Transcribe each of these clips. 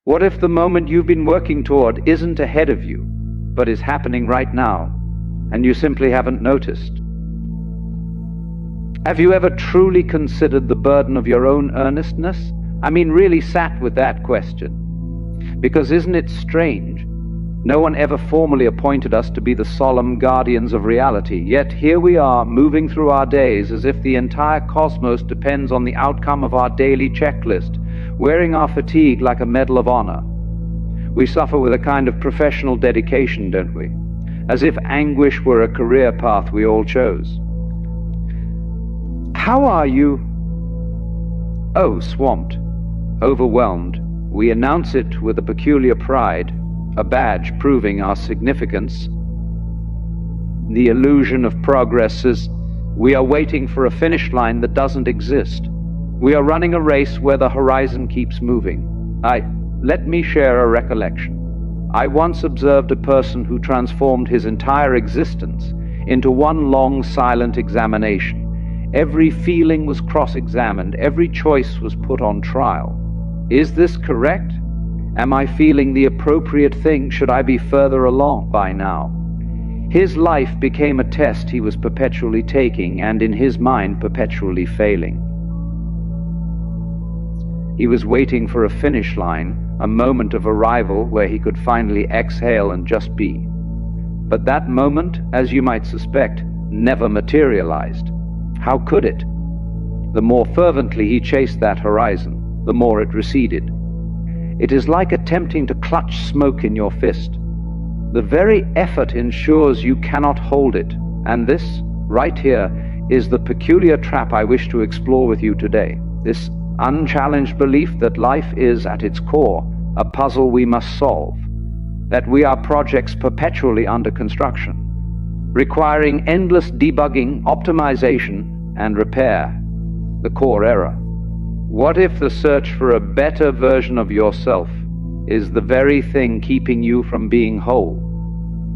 What if the moment you've been working toward isn't ahead of you, but is happening right now, and you simply haven't noticed? Have you ever truly considered the burden of your own earnestness? I mean, really sat with that question? Because isn't it strange? No one ever formally appointed us to be the solemn guardians of reality, yet here we are, moving through our days as if the entire cosmos depends on the outcome of our daily checklist, wearing our fatigue like a medal of honor. We suffer with a kind of professional dedication, don't we? As if anguish were a career path we all chose. How are you? Oh, swamped, overwhelmed. We announce it with a peculiar pride, a badge proving our significance. The illusion of progress is we are waiting for a finish line that doesn't exist. We are running a race where the horizon keeps moving. Let me share a recollection. I once observed a person who transformed his entire existence into one long silent examination. Every feeling was cross-examined, every choice was put on trial. Is this correct? Am I feeling the appropriate thing? Should I be further along by now? His life became a test he was perpetually taking, and in his mind perpetually failing. He was waiting for a finish line, a moment of arrival where he could finally exhale and just be. But that moment, as you might suspect, never materialized. How could it? The more fervently he chased that horizon, the more it receded. It is like attempting to clutch smoke in your fist. The very effort ensures you cannot hold it, and this, right here, is the peculiar trap I wish to explore with you today. This unchallenged belief that life is, at its core, a puzzle we must solve, that we are projects perpetually under construction, requiring endless debugging, optimization, and repair. The core error. What if the search for a better version of yourself is the very thing keeping you from being whole?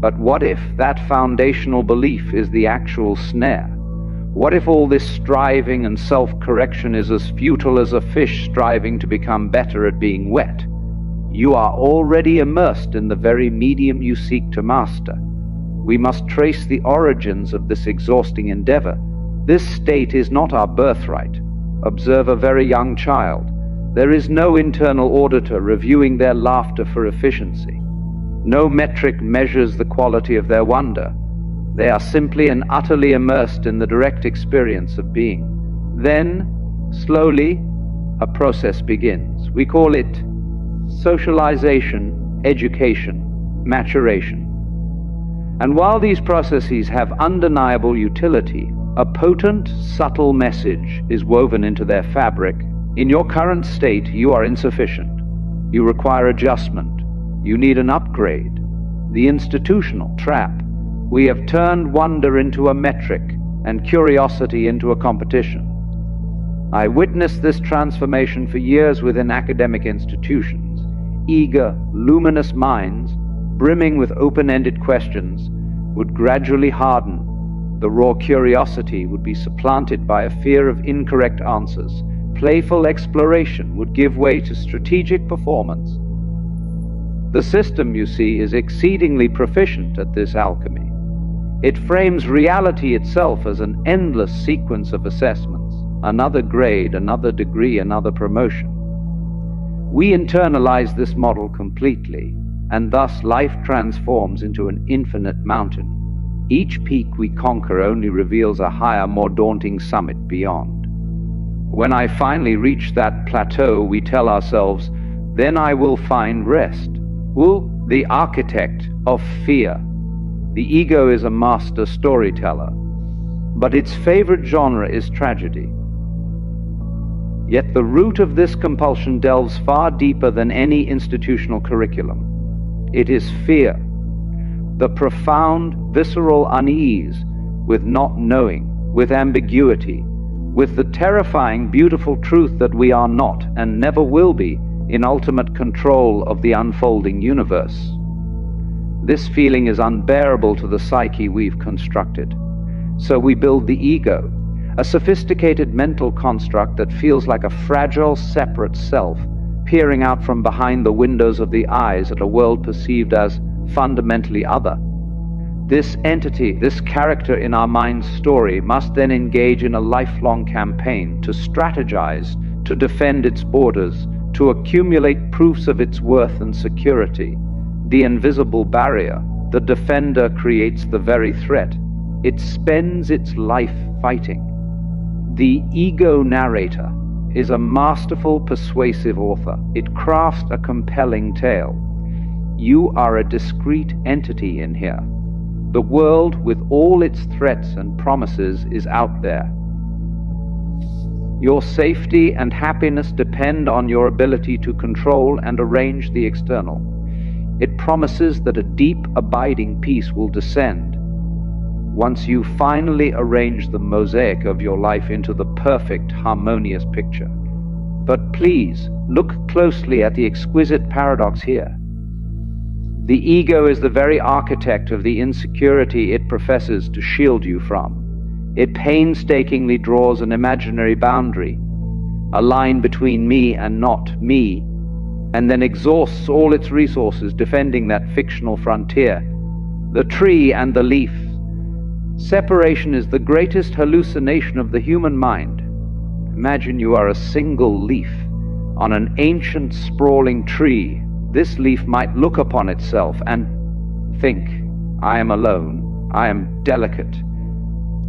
But what if that foundational belief is the actual snare? What if all this striving and self-correction is as futile as a fish striving to become better at being wet? You are already immersed in the very medium you seek to master. We must trace the origins of this exhausting endeavor. This state is not our birthright. Observe a very young child. There is no internal auditor reviewing their laughter for efficiency. No metric measures the quality of their wonder. They are simply and utterly immersed in the direct experience of being. Then, slowly, a process begins. We call it socialization, education, maturation. And while these processes have undeniable utility, a potent, subtle message is woven into their fabric. In your current state, you are insufficient. You require adjustment. You need an upgrade. The institutional trap. We have turned wonder into a metric and curiosity into a competition. I witnessed this transformation for years within academic institutions. Eager, luminous minds, brimming with open-ended questions, would gradually harden. The raw curiosity would be supplanted by a fear of incorrect answers. Playful exploration would give way to strategic performance. The system, you see, is exceedingly proficient at this alchemy. It frames reality itself as an endless sequence of assessments, another grade, another degree, another promotion. We internalize this model completely, and thus life transforms into an infinite mountain. Each peak we conquer only reveals a higher, more daunting summit beyond. When I finally reach that plateau, we tell ourselves, then I will find rest. The architect of fear. The ego is a master storyteller, but its favorite genre is tragedy. Yet the root of this compulsion delves far deeper than any institutional curriculum. It is fear, the profound, visceral unease with not knowing, with ambiguity, with the terrifying, beautiful truth that we are not and never will be in ultimate control of the unfolding universe. This feeling is unbearable to the psyche we've constructed. So we build the ego, a sophisticated mental construct that feels like a fragile, separate self, peering out from behind the windows of the eyes at a world perceived as fundamentally other. This entity, this character in our mind's story, must then engage in a lifelong campaign to strategize, to defend its borders, to accumulate proofs of its worth and security. The invisible barrier, the defender, creates the very threat. It spends its life fighting. The ego narrator is a masterful, persuasive author. It crafts a compelling tale. You are a discrete entity in here. The world, with all its threats and promises, is out there. Your safety and happiness depend on your ability to control and arrange the external. It promises that a deep, abiding peace will descend once you finally arrange the mosaic of your life into the perfect, harmonious picture. But please, look closely at the exquisite paradox here. The ego is the very architect of the insecurity it professes to shield you from. It painstakingly draws an imaginary boundary, a line between me and not me, and then exhausts all its resources defending that fictional frontier. The tree and the leaf. Separation is the greatest hallucination of the human mind. Imagine you are a single leaf on an ancient, sprawling tree. This leaf might look upon itself and think, I am alone, I am delicate,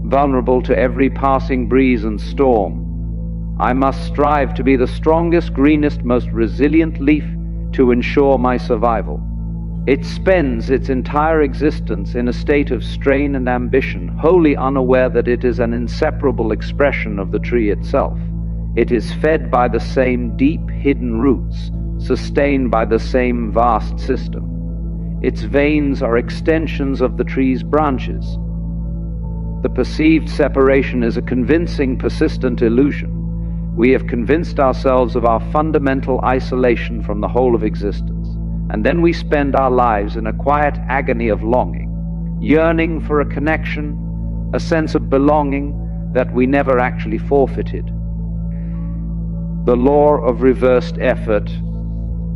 vulnerable to every passing breeze and storm. I must strive to be the strongest, greenest, most resilient leaf to ensure my survival. It spends its entire existence in a state of strain and ambition, wholly unaware that it is an inseparable expression of the tree itself. It is fed by the same deep, hidden roots, sustained by the same vast system. Its veins are extensions of the tree's branches. The perceived separation is a convincing, persistent illusion. We have convinced ourselves of our fundamental isolation from the whole of existence, and then we spend our lives in a quiet agony of longing, yearning for a connection, a sense of belonging that we never actually forfeited. The law of reversed effort.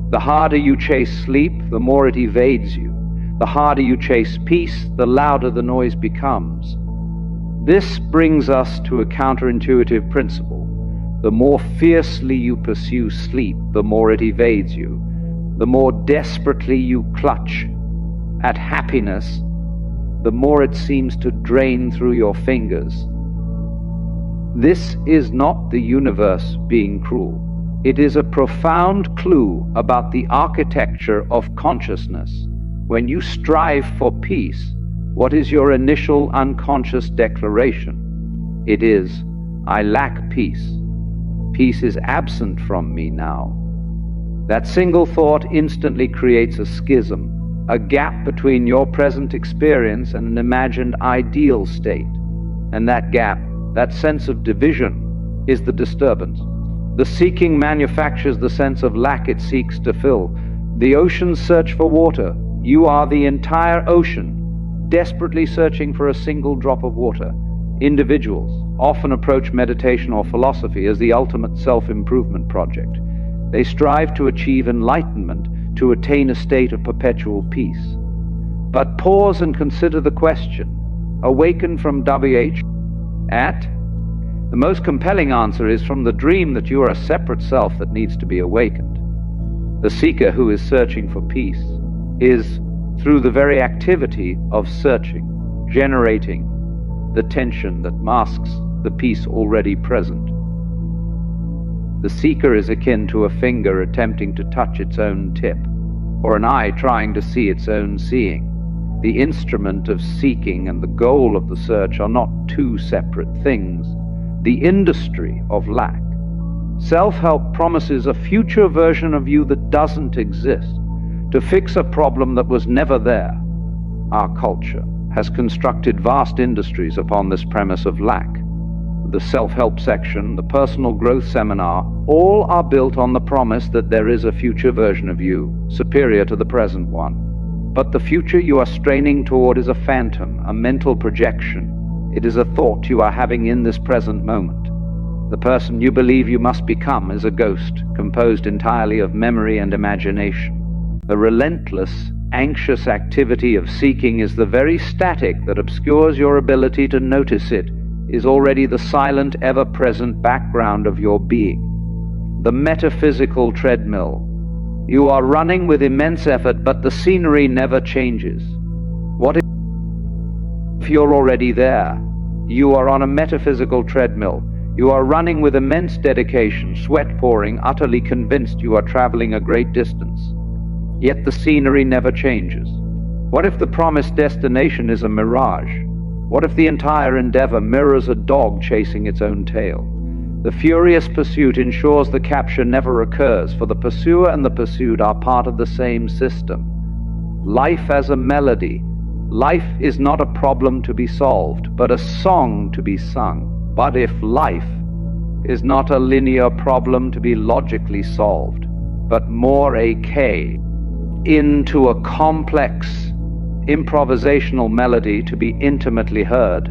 The harder you chase sleep, the more it evades you. The harder you chase peace, the louder the noise becomes. This brings us to a counterintuitive principle. The more fiercely you pursue sleep, the more it evades you. The more desperately you clutch at happiness, the more it seems to drain through your fingers. This is not the universe being cruel. It is a profound clue about the architecture of consciousness. When you strive for peace, what is your initial unconscious declaration? It is, I lack peace. Peace is absent from me now. That single thought instantly creates a schism, a gap between your present experience and an imagined ideal state. And that gap, that sense of division, is the disturbance. The seeking manufactures the sense of lack it seeks to fill. The oceans search for water. You are the entire ocean, desperately searching for a single drop of water. Individuals often approach meditation or philosophy as the ultimate self-improvement project. They strive to achieve enlightenment, to attain a state of perpetual peace. But pause and consider the question, awaken from WH at? The most compelling answer is from the dream that you are a separate self that needs to be awakened. The seeker who is searching for peace is, through the very activity of searching, generating the tension that masks the peace already present. The seeker is akin to a finger attempting to touch its own tip, or an eye trying to see its own seeing. The instrument of seeking and the goal of the search are not two separate things. The industry of lack. Self-help promises a future version of you that doesn't exist, to fix a problem that was never there. Our culture has constructed vast industries upon this premise of lack. The self-help section, the personal growth seminar, all are built on the promise that there is a future version of you, superior to the present one. But the future you are straining toward is a phantom, a mental projection. It is a thought you are having in this present moment. The person you believe you must become is a ghost, composed entirely of memory and imagination. The relentless, anxious activity of seeking is the very static that obscures your ability to notice it, is already the silent, ever-present background of your being. The metaphysical treadmill. You are running with immense effort, but the scenery never changes. What if you're already there? You are on a metaphysical treadmill. You are running with immense dedication, sweat pouring, utterly convinced you are traveling a great distance. Yet the scenery never changes. What if the promised destination is a mirage? What if the entire endeavor mirrors a dog chasing its own tail? The furious pursuit ensures the capture never occurs, for the pursuer and the pursued are part of the same system. Life as a melody. Life is not a problem to be solved, but a song to be sung. But if life is not a linear problem to be logically solved, but more a key into a complex improvisational melody to be intimately heard.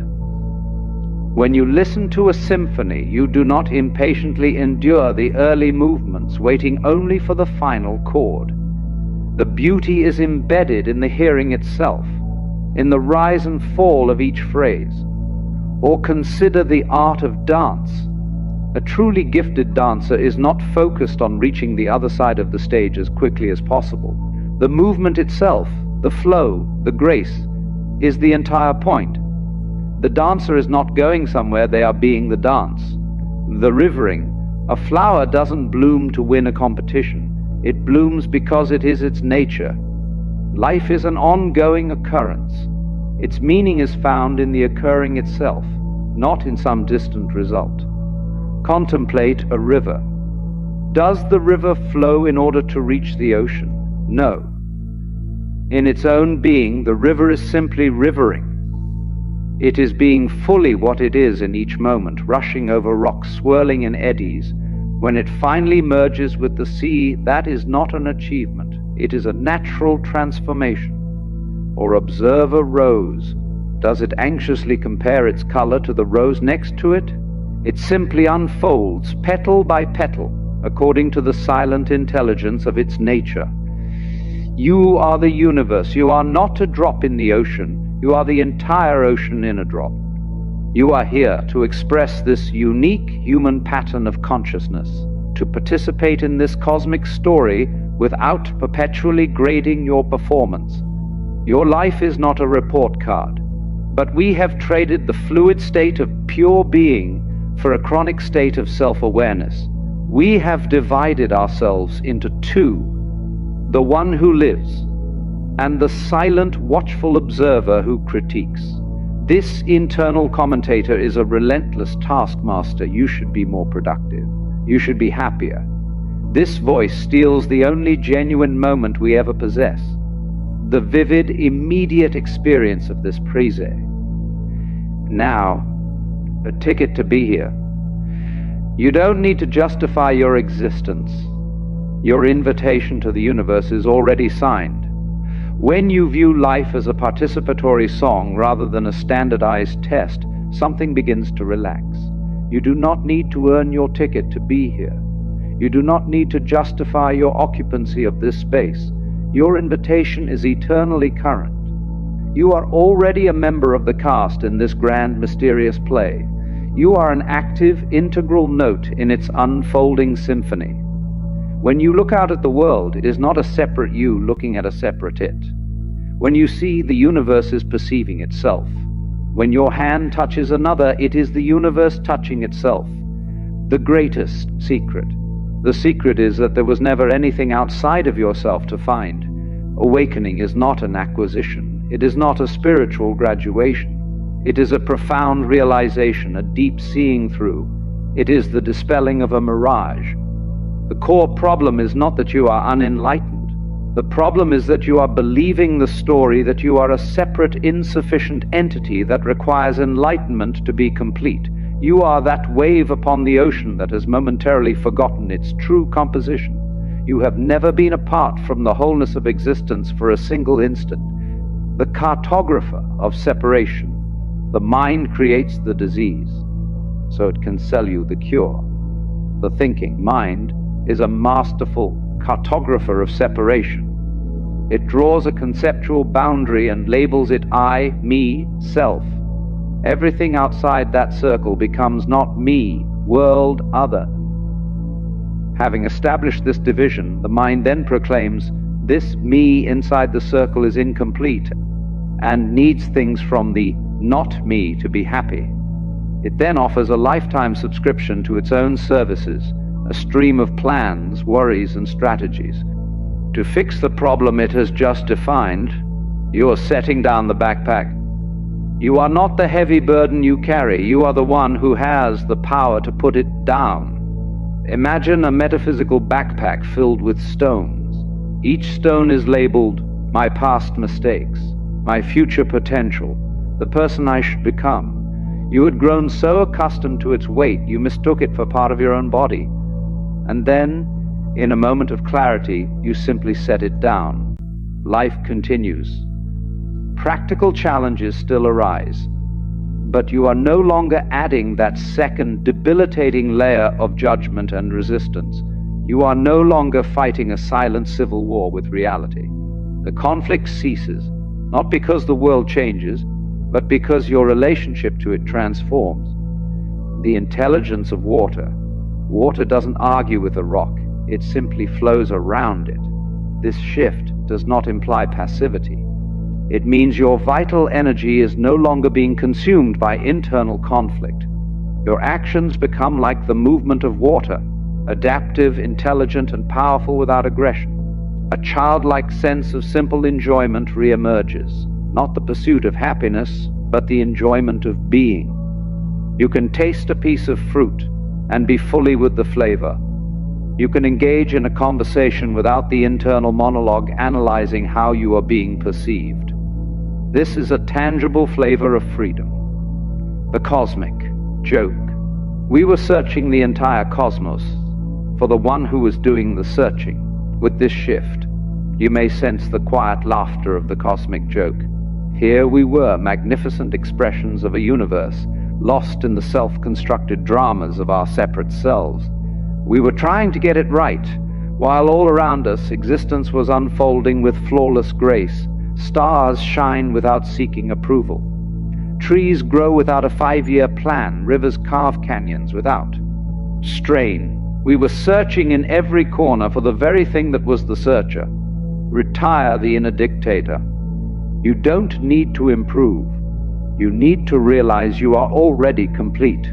When you listen to a symphony, you do not impatiently endure the early movements, waiting only for the final chord. The beauty is embedded in the hearing itself, in the rise and fall of each phrase. Or consider the art of dance. A truly gifted dancer is not focused on reaching the other side of the stage as quickly as possible. The movement itself, the flow, the grace, is the entire point. The dancer is not going somewhere, they are being the dance. The rivering. A flower doesn't bloom to win a competition. It blooms because it is its nature. Life is an ongoing occurrence. Its meaning is found in the occurring itself, not in some distant result. Contemplate a river. Does the river flow in order to reach the ocean? No. In its own being, the river is simply rivering. It is being fully what it is in each moment, rushing over rocks, swirling in eddies. When it finally merges with the sea, that is not an achievement. It is a natural transformation. Or observe a rose. Does it anxiously compare its color to the rose next to it? It simply unfolds, petal by petal, according to the silent intelligence of its nature. You are the universe. You are not a drop in the ocean. You are the entire ocean in a drop. You are here to express this unique human pattern of consciousness, to participate in this cosmic story without perpetually grading your performance. Your life is not a report card, but we have traded the fluid state of pure being for a chronic state of self-awareness. We have divided ourselves into two, the one who lives and the silent, watchful observer who critiques. This internal commentator is a relentless taskmaster. You should be more productive. You should be happier. This voice steals the only genuine moment we ever possess, the vivid, immediate experience of this praise. Now, a ticket to be here. You don't need to justify your existence. Your invitation to the universe is already signed. When you view life as a participatory song rather than a standardized test, something begins to relax. You do not need to earn your ticket to be here. You do not need to justify your occupancy of this space. Your invitation is eternally current. You are already a member of the cast in this grand, mysterious play. You are an active, integral note in its unfolding symphony. When you look out at the world, it is not a separate you looking at a separate it. When you see, the universe is perceiving itself. When your hand touches another, it is the universe touching itself. The greatest secret. The secret is that there was never anything outside of yourself to find. Awakening is not an acquisition. It is not a spiritual graduation. It is a profound realization, a deep seeing through. It is the dispelling of a mirage. The core problem is not that you are unenlightened. The problem is that you are believing the story that you are a separate, insufficient entity that requires enlightenment to be complete. You are that wave upon the ocean that has momentarily forgotten its true composition. You have never been apart from the wholeness of existence for a single instant. The cartographer of separation. The mind creates the disease. so it can sell you the cure. The thinking mind is a masterful cartographer of separation. It draws a conceptual boundary and labels it I, me, self. Everything outside that circle becomes not me, world, other. Having established this division, the mind then proclaims, this me inside the circle is incomplete and needs things from the not me to be happy. It then offers a lifetime subscription to its own services, a stream of plans, worries, and strategies. To fix the problem it has just defined, you are setting down the backpack. You are not the heavy burden you carry. You are the one who has the power to put it down. Imagine a metaphysical backpack filled with stones. Each stone is labeled my past mistakes, my future potential, the person I should become. You had grown so accustomed to its weight you mistook it for part of your own body. And then, in a moment of clarity, you simply set it down. Life continues. Practical challenges still arise, but you are no longer adding that second debilitating layer of judgment and resistance. You are no longer fighting a silent civil war with reality. The conflict ceases, not because the world changes, but because your relationship to it transforms. The intelligence of water. Water doesn't argue with a rock, it simply flows around it. This shift does not imply passivity. It means your vital energy is no longer being consumed by internal conflict. Your actions become like the movement of water, adaptive, intelligent, and powerful without aggression. A childlike sense of simple enjoyment reemerges, not the pursuit of happiness, but the enjoyment of being. You can taste a piece of fruit and be fully with the flavor. You can engage in a conversation without the internal monologue analyzing how you are being perceived. This is a tangible flavor of freedom. The cosmic joke. We were searching the entire cosmos for the one who was doing the searching. With this shift, you may sense the quiet laughter of the cosmic joke. Here we were, magnificent expressions of a universe, lost in the self-constructed dramas of our separate selves. We were trying to get it right, while all around us existence was unfolding with flawless grace. Stars shine without seeking approval. Trees grow without a 5-year plan. Rivers carve canyons without strain. We were searching in every corner for the very thing that was the searcher. Retire the inner dictator. You don't need to improve. You need to realize you are already complete.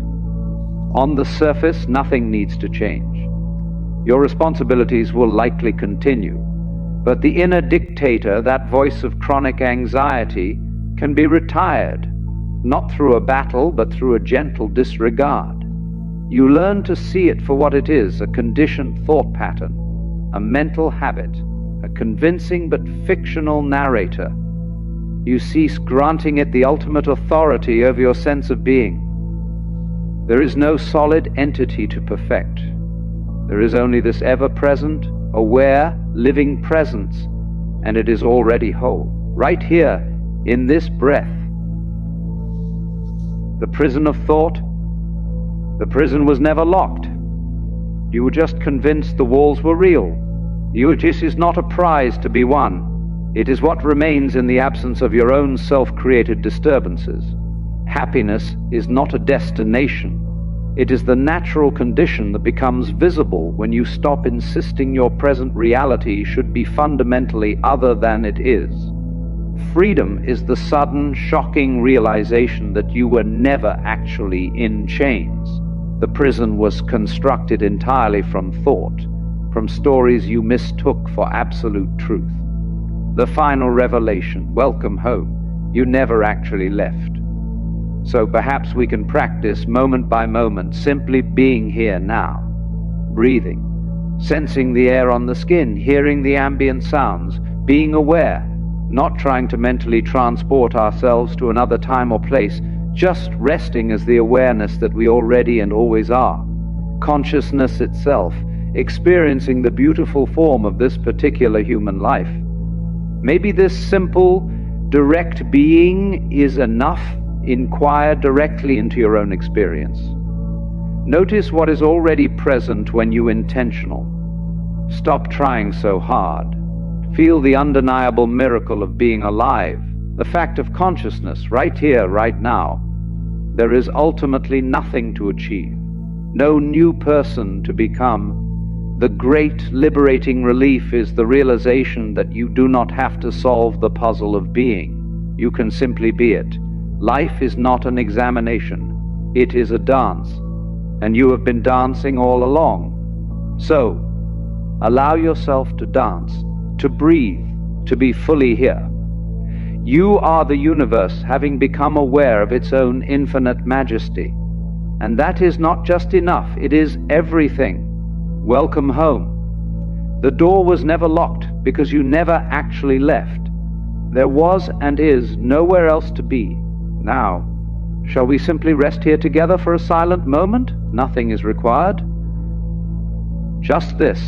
On the surface, nothing needs to change. Your responsibilities will likely continue, but the inner dictator, that voice of chronic anxiety, can be retired, not through a battle, but through a gentle disregard. You learn to see it for what it is, a conditioned thought pattern, a mental habit, a convincing but fictional narrator. You cease granting it the ultimate authority over your sense of being. There is no solid entity to perfect. There is only this ever-present, aware, living presence, and it is already whole, right here, in this breath. The prison of thought? The prison was never locked. You were just convinced the walls were real. This is not a prize to be won. It is what remains in the absence of your own self-created disturbances. Happiness is not a destination. It is the natural condition that becomes visible when you stop insisting your present reality should be fundamentally other than it is. Freedom is the sudden, shocking realization that you were never actually in chains. The prison was constructed entirely from thought, from stories you mistook for absolute truth. The final revelation, welcome home, you never actually left. So perhaps we can practice moment by moment, simply being here now, breathing, sensing the air on the skin, hearing the ambient sounds, being aware, not trying to mentally transport ourselves to another time or place, just resting as the awareness that we already and always are. Consciousness itself, experiencing the beautiful form of this particular human life. Maybe this simple, direct being is enough. Inquire directly into your own experience. Notice what is already present when you intentional. Stop trying so hard. Feel the undeniable miracle of being alive, the fact of consciousness right here, right now. There is ultimately nothing to achieve, no new person to become. The great liberating relief is the realization that you do not have to solve the puzzle of being. You can simply be it. Life is not an examination. It is a dance, and you have been dancing all along. So, allow yourself to dance, to breathe, to be fully here. You are the universe having become aware of its own infinite majesty. And that is not just enough, it is everything. Welcome home. The door was never locked because you never actually left. There was and is nowhere else to be. Now, shall we simply rest here together for a silent moment? Nothing is required. Just this.